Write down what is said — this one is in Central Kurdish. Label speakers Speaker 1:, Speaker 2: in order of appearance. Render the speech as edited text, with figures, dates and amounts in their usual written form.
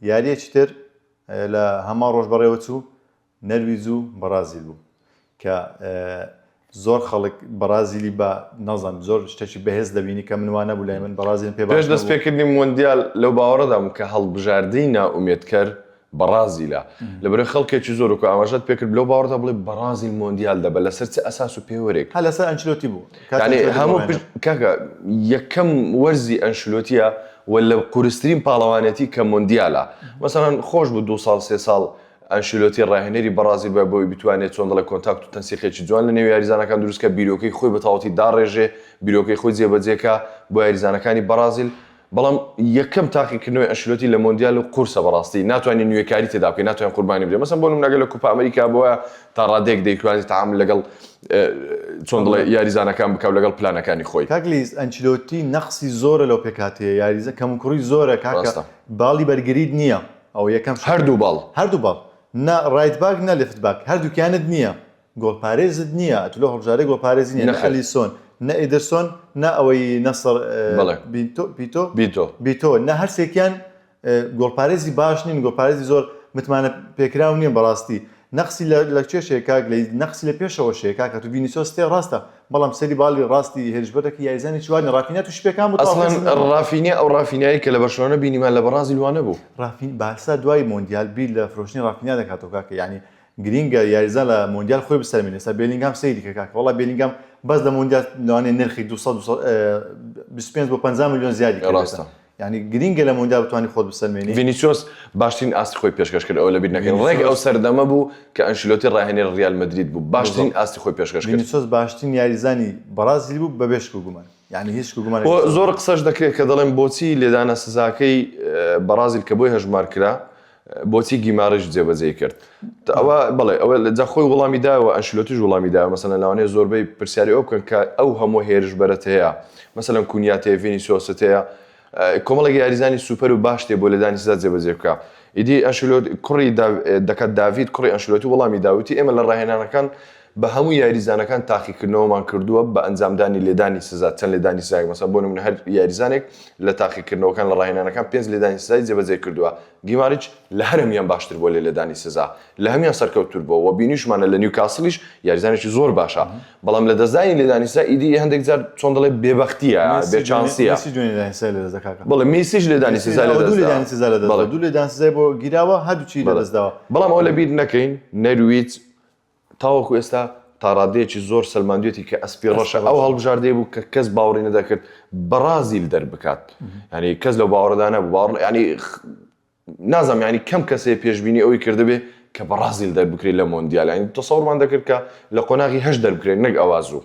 Speaker 1: یاریەکی تر لە هەمان ڕۆژ بەڕێوە چوو نەرویج و بەرازیل بوو کە زۆر خەڵک بەرازیلی بە نەزانم زۆر شتێکی بەهێز دەبینی کە منوانە بوو لای من بەرازیل پێ
Speaker 2: پێش دەست پێکردنی موندیال لەو باوەڕەدام کە هەڵبژاردەی نائومێدکەر بەرازیلە لەبەرەوەی خەڵکێکی زۆر و کە ئاماژەت پێکرد لەو باوەڕدا بڵێ بەرازیل موندیال دەبە لەسەر چ ئەساس و پێوەرێک
Speaker 1: هە لەسەر ئەنچلۆتی بوو
Speaker 2: یعنی هەموو کاکە یەکەم وەرزی ئەنشلۆتیە و لە قورسترین پاڵەوانێتی کە موندیالە مەسەڵەن خۆش بوو 2 ساڵ 3 ساڵ ئەنشلۆتی ڕاهێنەری بەرازیل بە بۆی بتوانێت چۆن دەڵێ کۆنتاکت و تەنسیقێکی جوان لە نێو یاریزانەکان دروستکە بیرۆکەی خۆی بە تەواوەتی داڕێژێ بیرۆکەی خۆی جێبەجێکە بۆ یاریزانەکانی بەرازیل بەڵام یەکەم تاقیکردنەوەی ئەنشلۆتی لە موندیال و قورسە بەڕاستی ناتوانین نوێکاری تێدا بکەین ناتوانین قوربانی بدرێن مەسەڵەن بۆ نمونەگە لە کوپا ئەمریکا بۆیە تا ڕادێک دەیتوانێت تەعامل لەگەڵ چۆن دڵێ یاریزانەکان بکاو لەگەڵ پلانەکانی خۆی
Speaker 1: کاکلیز ئەنچلۆتی نەخسی زۆرە لەو پێکاتەیە یاریزە کەم کوڕی زۆرە کاکە باڵی بەرگرید نییە ئەو یەکەم
Speaker 2: هەردوو باڵ
Speaker 1: نە ڕایت باک نە لفت باک هەردووکیانت نییە گۆڵپارێزت نییە ئەتو لە هەڵبژارێ گۆڵپارێزی نییە نە ئەلیسۆن نە ئیدرسۆن نە ئەوەی نەسەر بیتۆ نە هەرسێکیان گۆڵپارێزی باش نین گۆڵپارێزی زۆر متمانە پێکراو نییە بەڕاستی نەخسی لە کێشەیە کاک لە نەخسی لە پێشەوە شەیە کە تو ڤینیسیۆس تێ ڕاستە بەڵام سەری باڵی ڕاستی هێرشبەتێکی یاریزانی چوارنی ڕافینیا توش پێکان بوو
Speaker 2: ئەسڵەن ڕافینیا ئەو ڕافینایی کە لە بەرشلۆنە بینیمان لە بەرازیل وانە بوو
Speaker 1: ڕافین باسا دوای موندیال بیر لە فرۆشتنی ڕافینیا دەکاتەوە کاکە یعنی گرینگە یاریزان لە موندیال خۆی بسەرمێنێ سا بێلینگام سەیری کە کاکە وەڵا بێلینگام بەس لە موندیال لەوانەیە نرخی 25 بۆ 50 میلیۆن زیادی
Speaker 2: ڕاستە
Speaker 1: یعنی گرینگە لە موندیال بتوانانی خۆت بسەرمێنی
Speaker 2: ڤینیسیۆس باشترین ئاستی خۆی پێشکەش کرد ئەو لە بیر نەکەین ڕێک ئەو سەردەمە بوو کە ئەنشلۆتی ڕاهێنەری ڕیال مەدرید بوو باشترین ئاستی خۆی پێشکەش کرد
Speaker 1: ڤینیسیۆس باشترین یاریزانی بەرازیل بوو بە بێشک و گومان یعنی هیچ گومان
Speaker 2: زۆر قسەش دەکرێت کە دەڵێن بۆچی لێدانە سزاکەی بەرازیل کە بۆی هەژمار کرا بۆچی گیمارش جێبەجێ کرد ئەوە بڵێ ئەوە لە جا خۆی وەڵامی داوە ئەنشلۆتیش وەڵامی داوە مەسەڵەن لەوانەیە زۆربەی پرسیاری ئەو بکەن کە ئەو هەموو هێرشبەرت هەیە مەسەڵەن کونیات هەیە ڤینیسیۆست هەیە کۆمەڵێکی یاریزانی سوپەر و باش تێ بۆ لێدانی سزا جێبەجێ بکە ئیدی ئەنشلۆتی کوڕی دەکات داڤید کوڕی ئەنشلۆتی وەڵامی داوتی ئێمە لە ڕاهێنانەکان بە هەموو یاریزانەکان تاقیکردنەوەمان کردووە بە ئەنجامدانی لێدانی سزا چەند لێدانی سزای مەسەڵەن بۆ نمونە هەر یاریزانێک لە تاقیکردنەوەکان لە ڕاهێنانەکان 5 لێدانی سزای جێبەجێ کردووە گیماریچ لە هەرمیان باشتر بۆ لێدانی سزا لە هەمیان سەرکەوتتر بووە و بینیشمانە لە نیوکاسلیش یاریزانێکی زۆر باشە بەڵام لە دەزانی لێدانی سزا ئیدی هەندێک جار چۆن دەڵێ بێبەختیە بێچانسیە بەڵێ میسیش لێدانی سزا
Speaker 1: دوو لێدانی سزای بۆ گیراوە هەردووچی لەدەستداوە
Speaker 2: بەڵام ئەو لە بیر نەکەین نەرویج تاوەکو ئێستا تا ڕادەیەکی زۆر سەلماندوێتی کە ئەسپی ڕەشە ئەو هەڵبژاردەیە بوو کە کەس باوەڕی نەدەکرد بەرازیل دەربکات ینی کەس لەو باوەڕدا نەبوو باوەڕ ینی نازانم ینی کەم کەسێ پێشبینی ئەوی کردبێ کە بەرازیل دەربکرێت لە موندیال ینی تەسەوڕمان دەکرد کە لە قۆناغی 8 دەربکرێت نەک ئەوازوو